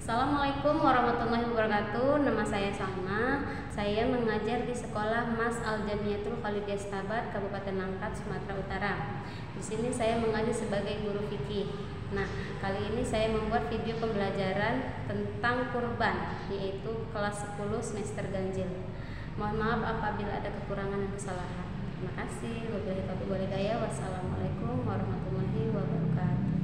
Assalamualaikum warahmatullahi wabarakatuh. Nama saya Salma. Saya mengajar di sekolah Mas Al Jamiatul Khalidiyah Setabat, Kabupaten Langkat, Sumatera Utara. Di sini saya mengajar sebagai guru fikih. Nah, kali ini saya membuat video pembelajaran tentang kurban, yaitu kelas 10 semester ganjil. Mohon maaf apabila ada kekurangan dan kesalahan. Terima kasih. Wabillahi taufiq wal hidayah. Wassalamualaikum warahmatullahi wabarakatuh.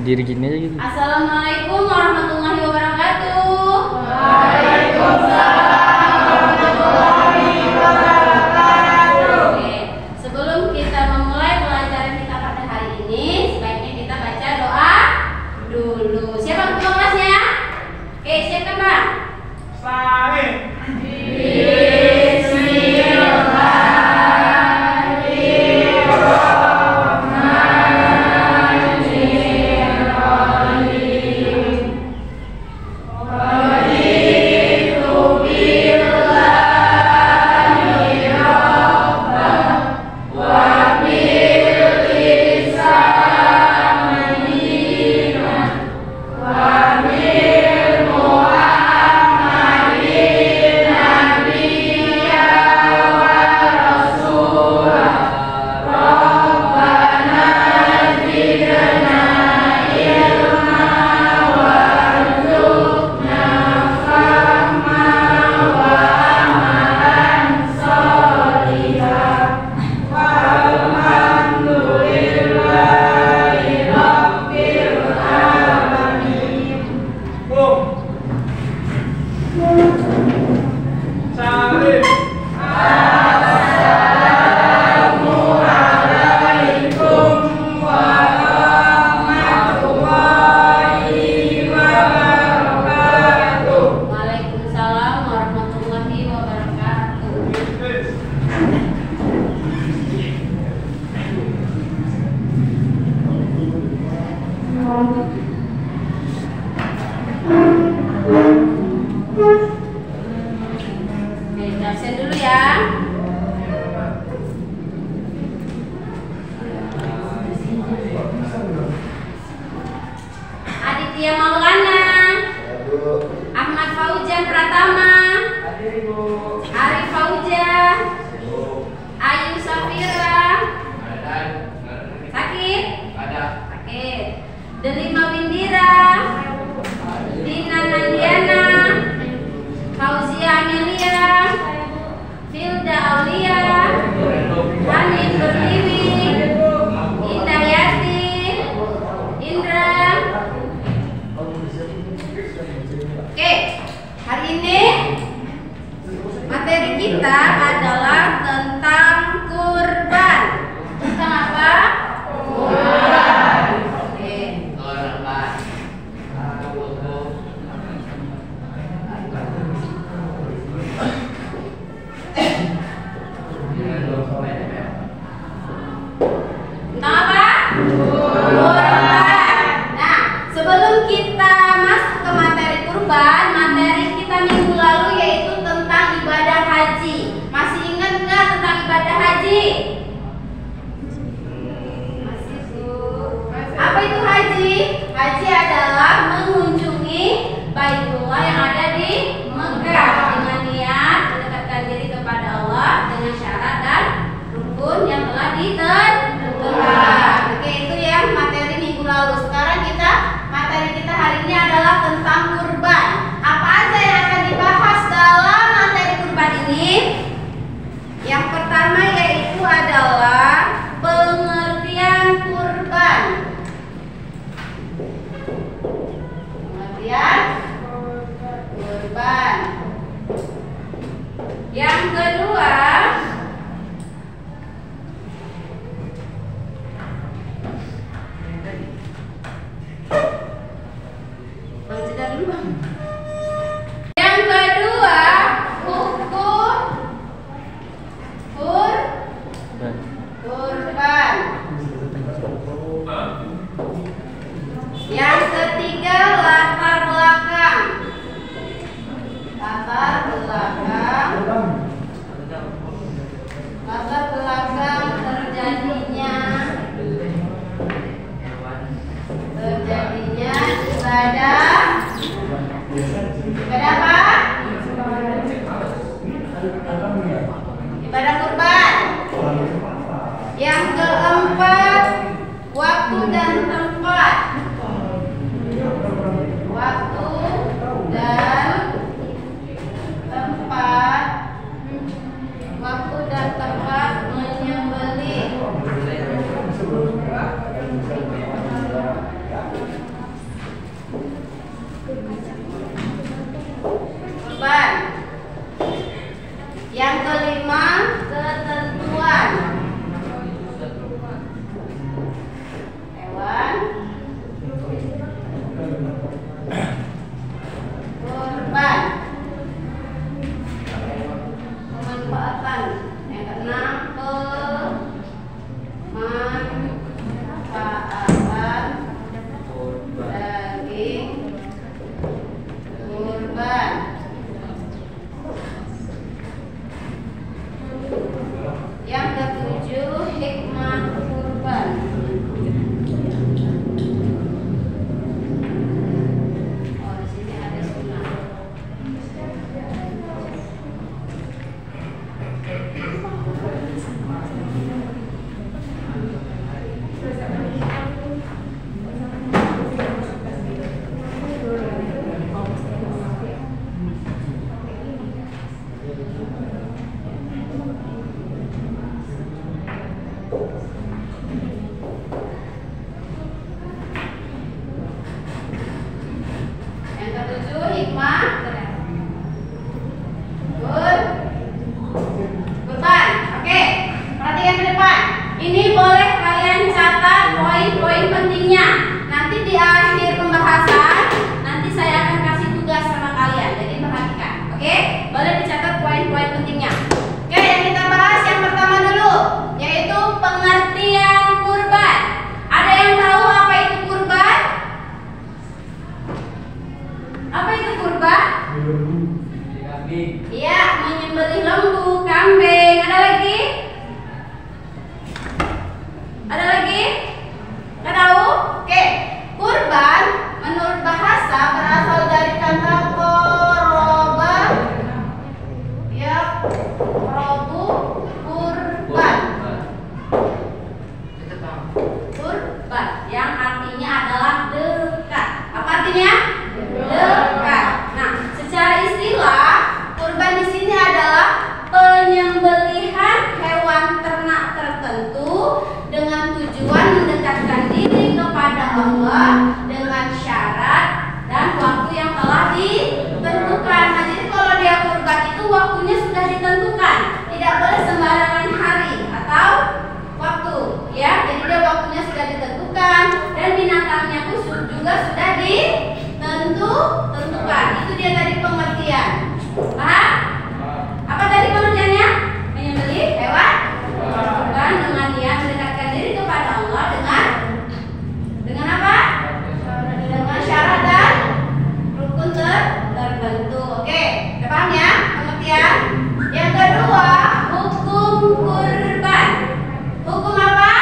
Diri gini aja gitu. Assalamualaikum warahmatullahi wabarakatuh. Waalaikumsalam warahmatullahi wabarakatuh. Oke, sebelum kita memulai pelajaran kita pada hari ini, sebaiknya kita baca doa dulu. Siapa ketua kelasnya? Oke, siapkan Bang. Saya Absen dulu ya. Aditya Maulana, Ahmad Faujan Pratama, Arif Fauja, Ayu Safira. Sakit? Sakit. Delima Windira, Dina Nandiana, Fauzia Amelia, Filda Aulia, Hanif Bertiwi, Indah Yati, Indra. Oke, hari ini materi kita adalah tentang kurban. Tentang apa? Kurban. Oke. Tentang apa? Kurban. Nah, sebelum kita masuk ke materi kurban, materi kita minggu lalu yaitu tentang ibadah haji. Masih ingat nggak tentang ibadah haji? Masih, Bu. Apa itu haji? Haji adalah mengunjungi Baitullah yang ada di Mekah dengan niat mendekatkan diri kepada Allah dengan syarat dan rukun yang telah ditentukan. Oke, itu yang materi minggu lalu. Sekarang materi kita hari ini adalah tentang kurban. Apa aja yang akan dibahas dalam materi kurban ini? Yang pertama yaitu adalah pengertian kurban. Pengertian kurban. Yang kedua, Bang, jeda dulu Bang. Yang kedua, Ibadah apa? Ibadah kurban. Yang keempat, waktu dan tempat. Waktu dan tempat. Waktu dan tempat menyembelih. Kurban. Yang kelima, ketentuan hewan kurban. Pemanfaatan. Yang keenam, pemanfaatan daging kurban. Yang ketujuh, hikmah kurban. Oh, di sini ada sunnah. Yang ketujuh, hikmah kurban. Oke, perhatikan ke depan. Ini boleh kalian catat poin-poin pentingnya. Nanti di akhir pembahasan, nanti saya akan kasih tugas sama kalian. Jadi perhatikan. Oke, boleh dicatat poin-poin pentingnya. Oke, yang kita bahas yang pertama dulu, yaitu pengertian kurban. Ada yang tahu apa itu kurban? Apa itu kurban? Iya, menyembelih lembu, kambing. Ada lagi? Ada lagi? Nggak tahu? Oke, kurban menurut bahasa berasal dari kata koroba, ya, robu, kurban. Kurban yang artinya adalah dekat. Apa artinya? Dekat. Nah, secara istilah kurban di sini adalah penyembelihan hewan ternak tertentu dengan tujuan mendekatkan diri kepada Allah dengan syarat dan waktu yang telah ditentukan. Nah, jadi kalau dia kurban itu waktunya sudah ditentukan, tidak boleh sembarangan hari atau waktu, ya. Jadi dia waktunya sudah ditentukan dan binatangnya pun juga sudah ditentukan. Itu dia tadi pengertian. Paham? Apa tadi pengertiannya? Menyembelih hewan kurban dengan niat mendekatkan diri kepada Allah dengan apa? Dengan syarat dan rukun tertentu. Oke, udah paham ya pengertian? Yang kedua, hukum kurban. Hukum apa?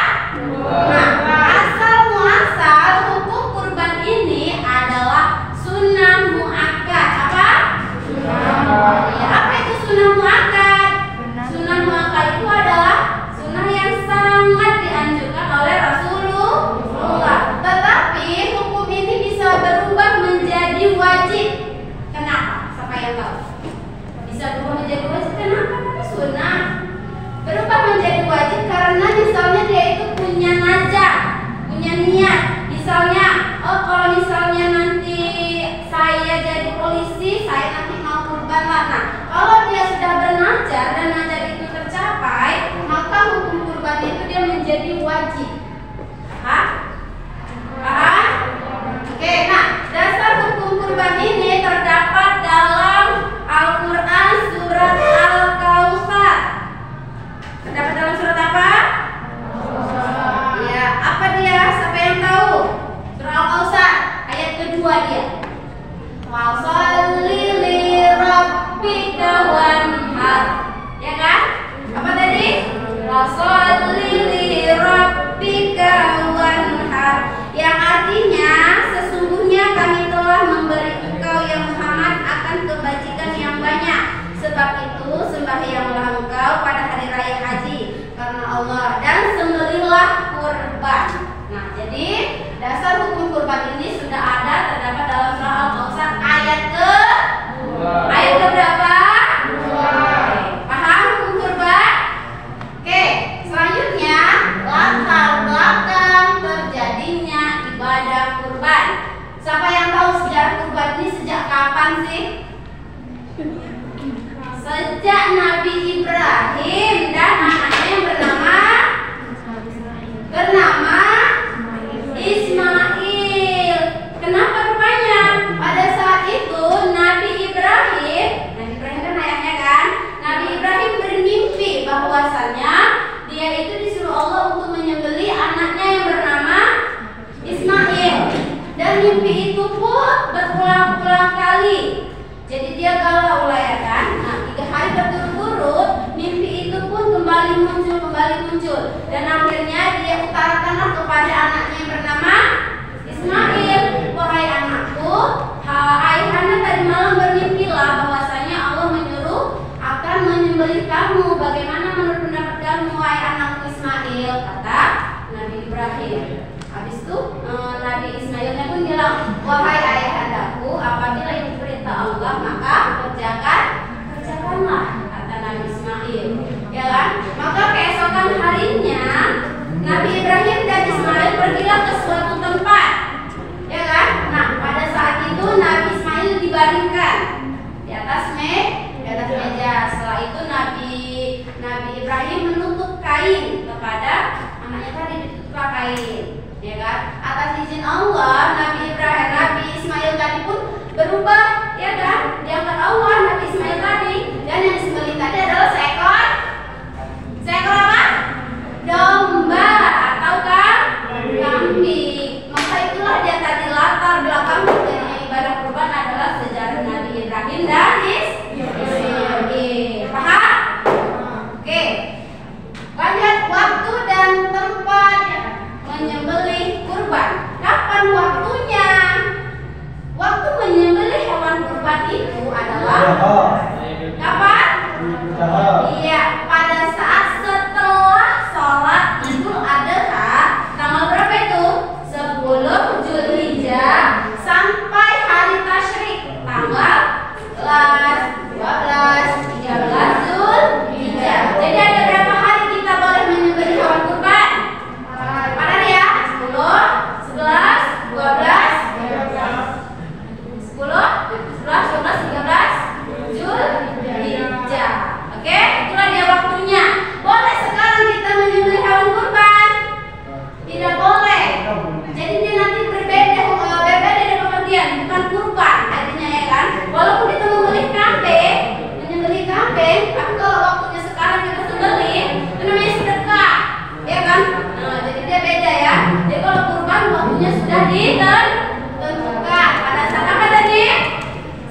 Nah, asal muasal hukum kurban ini adalah sunnah muakkad. Apa? Ya, apa itu sunnah muakkad? Sunnah muakkad itu adalah sunnah yang sangat dianjurkan oleh Rasulullah. Tetapi hukum ini bisa berubah menjadi wajib. Kenapa? Siapa yang tahu? Bisa berubah menjadi wajib kenapa? Karena sunnah. Berubah menjadi wajib karena misalnya dia itu punya najah, punya niat. Misalnya, oh kalau misalnya nanti saya jadi polisi, saya nanti mau kurban lah. Nah, kalau dia sudah bernazar dan nazar itu tercapai, maka hukum kurban itu dia menjadi wajib. Hah? Paham? Oke, nah dasar hukum kurban ini terdapat dalam Al-Quran surat Al-Kautsar. Terdapat dalam surat apa? Ya, apa dia? Siapa yang tahu? sebab itu sembahyanglah engkau pada hari raya haji karena Allah dan sembelihlah kurban. Nah, jadi dasar hukum kurban ini sudah ada terdapat dalam surah Al-Kautsar ayat ke berapa? 2. Paham hukum kurban? Oke, selanjutnya latar belakang terjadinya ibadah kurban. Siapa yang tahu sejarah kurban ini sejak kapan sih? Sejak Nabi Ibrahim dan anaknya yang bernama Ismail. Kenapa rupanya? Pada saat itu Nabi Ibrahim kan ayahnya kan? Nabi Ibrahim bermimpi bahwasannya dia itu disuruh Allah untuk menyembelih anaknya yang bernama Ismail. Dan mimpi itu pun berulang-ulang kali. Jadi dia galau lah ya kan. Nah, 3 hari berturut-turut mimpi itu pun kembali muncul. Dan akhirnya dia utarakanlah kepada anaknya yang bernama Ismail, wahai anakku, ayahanda tadi malam bermimpilah bahwasanya Allah menyuruh akan menyembelih kamu. Bagaimana menurut pendapat kamu, wahai anakku Ismail? Kata Nabi Ibrahim. Habis itu Nabi Ismailnya pun bilang, wahai ayahandaku, apabila itu perintah Allah maka kerjakanlah, kata Nabi Ismail. Ya kan? Maka keesokan harinya Nabi Ibrahim dan Ismail pergilah ke suatu tempat. Ya kan? Nah, pada saat itu Nabi Ismail dibaringkan di atas meja. Setelah itu Nabi Ibrahim menutup kain kepada anaknya tadi, ditutuplah kain. Ya kan? Atas izin Allah, Nabi Ismail tadi pun berubah, ya kan? Diangkat Allah Nabi Ismail tadi, dan yang disembelih tadi adalah seekor apa? Domba atau kambing. Maka itulah dia tadi latar belakang terjadinya ibadah kurban adalah sejarah Nabi Ibrahim dan Ismail. Paham? Oke. Lanjut, waktu dan tempat menyembelih kurban. Kapan waktunya? Waktu menyembelih hewan kurban itu adalah kapan? Iya, pada saat setelah sholat Idul Adha, tanggal berapa itu? 10 Zulhijjah sampai hari tasyrik tanggal 11, 12, 13 Zulhijjah. Jadi ada berapa hari kita boleh menyembelih hewan kurban? Pada ya? 10, 11, 12, 13 Zulhijjah. Oke, itulah dia waktunya. Boleh sekarang kita menyembelih hewan kurban? Tidak boleh. Jadi dia nanti berbeda dari pengertian, bukan kurban artinya, ya kan? Walaupun kita menyembelih kambing, tapi kalau waktunya sekarang kita sembelih, itu namanya sedekah, ya kan? Nah, jadi dia beda ya. Jadi kalau kurban waktunya sudah ditentukan. Pada saat apa tadi?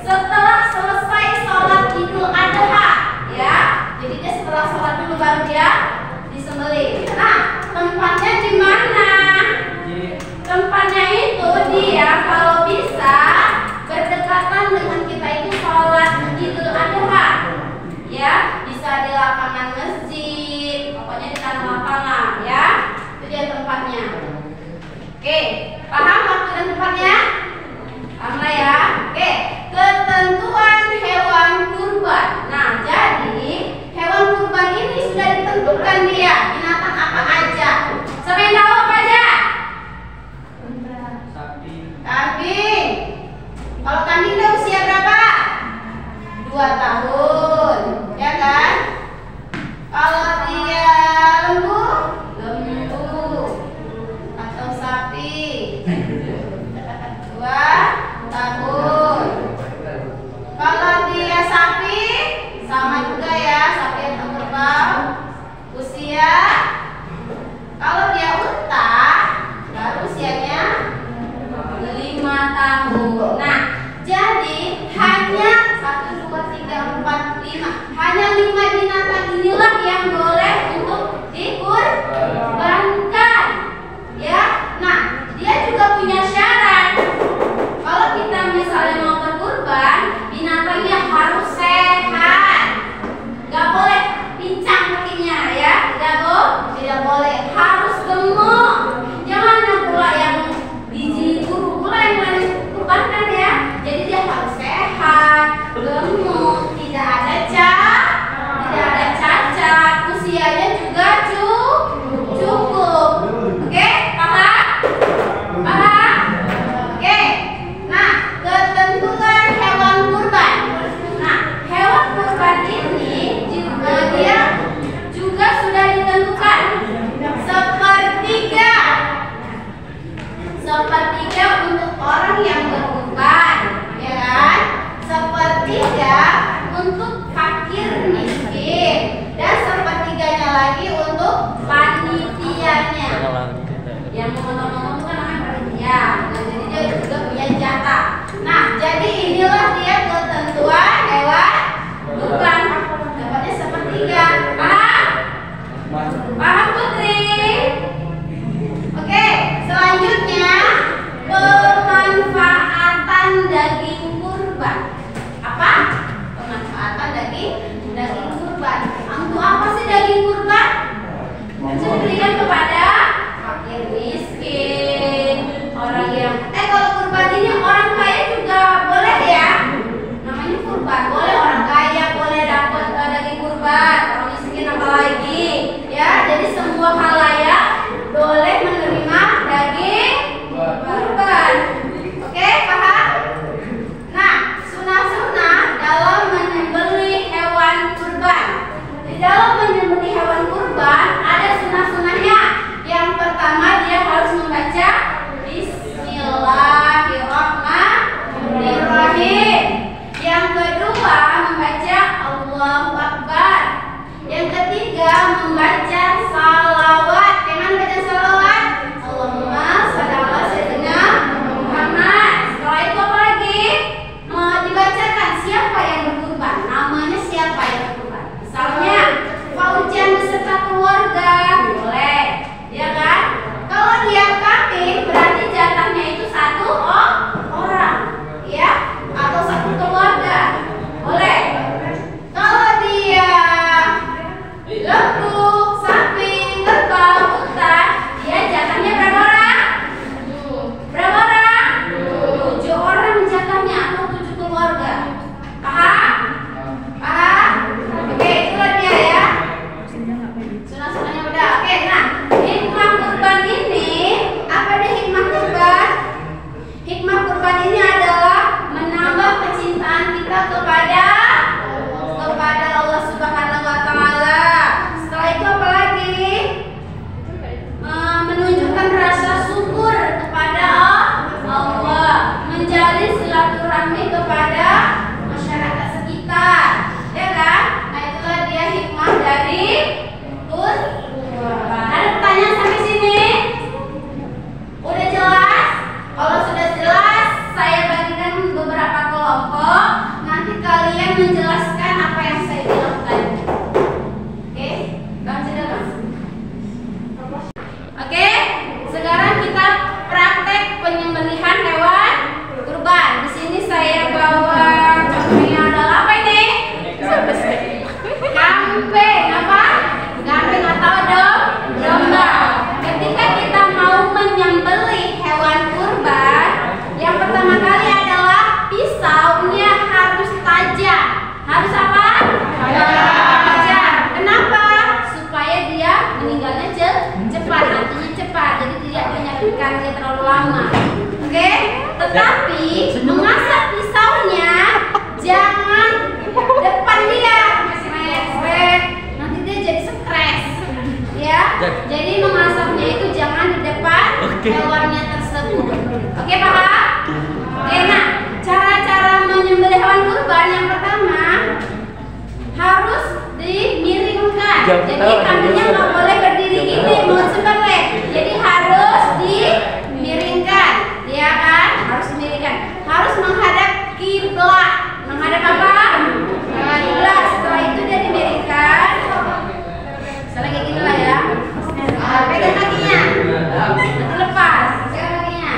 Setelah selesai sholat Idul Adha, ya. Jadi dia setelah sholat dulu baru dia disembelih. Nah, tempatnya di mana? Tempatnya itu dia kalau bisa berdekatan dengan kita itu sholat Idul Adha, ya. Bisa di lapangan masjid, pokoknya di tanah lapangan, ya. Itu dia tempatnya. Oke, paham waktu dan tempatnya? Paham lah ya? Oke, ketentuan hewan kurban. Nah, jadi hewan kurban ini sudah ditentukan dia binatang apa aja. Siapa yang tahu apa aja? Kambing. Kalau kambing dia usia berapa? 2 tahun, ya kan? Kalau dia lembu atau sapi 2 tahun. Kalau dia sapi sama juga ya, sapi atau kerbau usia. Kalau dia unta baru usianya 5 tahun. Nah, jadi hanya 1, 2, 3, 4, 5. Hanya 5 binatang inilah yang boleh untuk dikurbankan. Ya. Nah, dia juga punya syarat. Kalau kita misalnya mau berkurban, binatangnya harus sehat. untuk fakir miskin dan sepertiganya lagi untuk panitianya. Yang ngomong-ngomong kan namanya panitia. Nah, jadi dia juga punya jatah. Nah, jadi inilah dia ketentuan hewan kurban. Dapatnya sepertiga. Paham? Paham Putri? Oke, selanjutnya pemanfaatan daging kurban. Apa? Pemanfaatan daging kurban. Untuk apa sih daging kurban? Bisa diberikan kepada fakir miskin, orang yang kalau kurban ini orang kaya juga boleh ya. Namanya kurban, boleh orang kaya boleh dapat daging kurban, orang miskin apalagi. Ya, jadi semua halayak boleh menerima daging kurban. Oke, paham? Nah, sunah-sunah dalam menyembelih hewan kurban. Di dalam menyembelih hewan kurban ada sunah-sunahnya. Yang pertama dia harus membaca Bismillahirrahmanirrahim. Yang kedua membaca Allahu Akbar. Yang ketiga membaca salawat. Bagaimana baca salawat? Allahumma shalli ala sayyidina Muhammad. Setelah itu apa lagi? Dibacakan siapa yang berkurban. Namanya siapa yang berkurban. Misalnya Fauzian beserta keluarga boleh, ya kan? Kalau dia kambing berarti jatahnya itu satu orang, ya, atau satu keluarga boleh. Kalau dia lembu, sapi, kerbau, unta, dia jatahnya berapa orang? Berapa orang? 7 orang jatahnya atau 7 keluarga. Paham? Paham? Oke, itulah dia ya. Sunah-sunahnya udah. Oke, nah, hikmah kurban ini, apa deh hikmah kurban? Hikmah kurban ini adalah menambah kecintaan kita kepada Allah Subhanahu wa taala. Setelah itu apa lagi? Menunjukkan rasa syukur kepada Allah, menjalin silaturahmi kepada masyarakat sekitar, ya kan? Nah, itulah dia hikmah dari kurban. Ada pertanyaan sampai sini? Udah jelas? Kalau sudah jelas, saya bagikan beberapa kelompok. Nanti kalian menjelaskan apa yang saya bilang tadi. Oke? Oke? Sekarang kita praktek penyembelihan hewan kurban. Di sini saya bawa contohnya adalah apa ini? Kambing. Apa? Kambing atau domba. Ketika kita mau menyembelih hewan kurban, yang pertama kali adalah pisaunya harus tajam. Harus apa? Tajam. Kenapa? Supaya dia meninggalnya cepat, artinya cepat. Jadi tidak menyakitkan dia terlalu lama. Oke? Tetapi mengasah pisaunya jangan depan dia. Nanti dia jadi stres. Ya. Jadi mengasahnya itu jangan di depan hewannya tersebut. Oke, paham? Oke, nah, cara-cara menyembelih hewan kurban yang pertama harus dimiringkan. Jadi kambingnya nggak boleh berdiri gini, mau sembelih. Jadi harus dimiringkan, ya kan? Harus dimiringkan. Harus menghadap kiblat. Menghadap apa? Kiblat. Setelah itu dia dimiringkan. Misalnya kayak gini lah ya. Pegang kakinya. Nanti lepas. Pegang kakinya.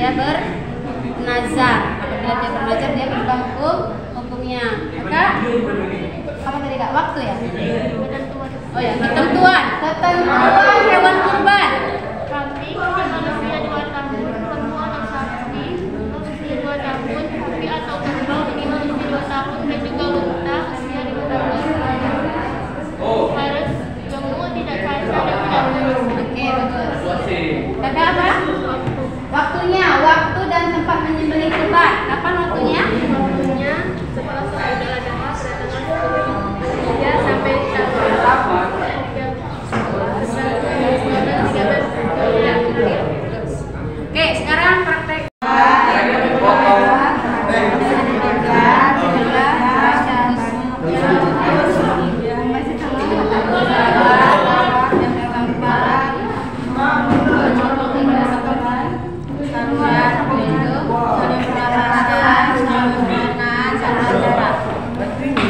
dia bernazar. Apabila dia bernazar dia berubah hukumnya. Maka apa tadi Kak? Waktu ya? Oh ya, ketentuan hewan kurban. Kambing manusia 2 tahun, perempuan atau sapi usia 2 tahun, sapi atau kerbau minimal usia 2 tahun dan juga unta usia 5 tahun. Harus gemuk, tidak cacat dan tidak kurus. Oke, bagus. Kakak apa? Waktunya, waktu dan tempat menyembelih kurban. Kapan waktunya? Waktunya setelah sholat Idul Adha pada tanggal 10 sampai tanggal 13. Oke, sekarang praktek.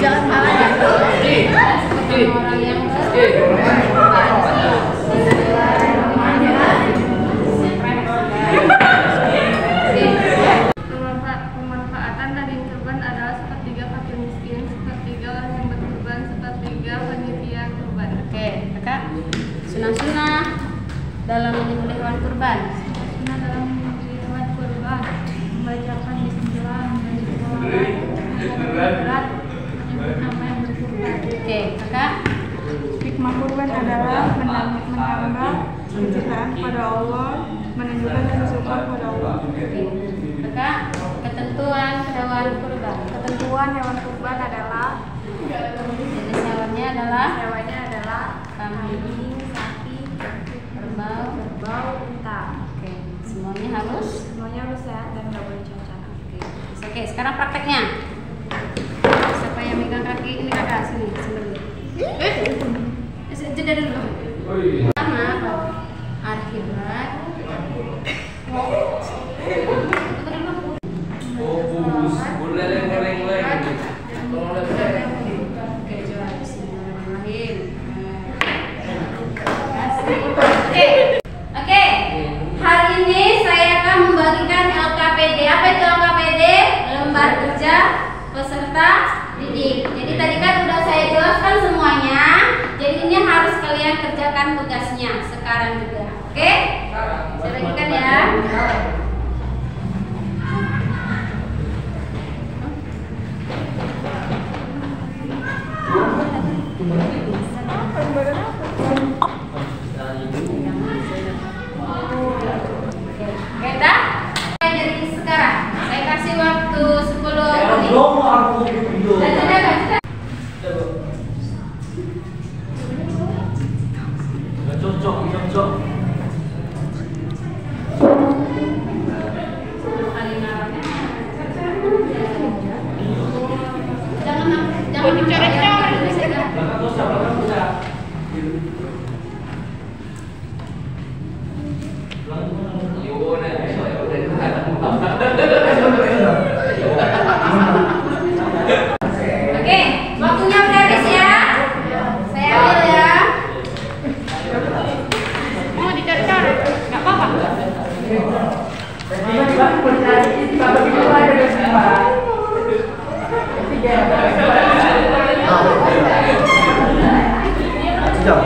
Jangan salah ya. Orang yang Pemanfaatan daging kurban adalah sepertiga fakir miskin, sepertiga orang yang berkurban, sepertiga panitia kurban. Oke, Kakak. Sunah-sunah dalam menyembelih hewan kurban. Sunah dalam menyembelih hewan kurban, membacakan bismillah, menyebut berat, menyebut nama yang berkurban. Oke, Kakak. Hikmah kurban adalah menambah kecintaan kepada Allah, menunjukkan rasa syukur kepada Allah. Kakak, ketentuan hewan kurban. Ketentuan hewan kurban adalah Jenis hewannya adalah kambing, sapi, kerbau, unta. Oke, semuanya harus. Semuanya harus sehat dan nggak boleh cacat. Oke, sekarang prakteknya. Siapa yang megang kaki? Ini Kakak, sini dulu. Jeda dulu. Pertama apa? Al-Kiblat. Oke. Hari ini saya akan membagikan LKPD. Apa itu LKPD? Lembar kerja peserta didik. Jadi tadi kan udah saya jelaskan semuanya. Jadi ini harus kalian kerjakan tugasnya sekarang juga. Oke? Saya bagikan ya. Oke, dah. Dari sekarang saya kasih waktu 10 menit. Jeda. Cocok. Jangan dicoret-coret. Oke, waktunya udah habis ya. Saya ambil ya. Mau dicoret-coret? Nggak apa-apa. Sudah.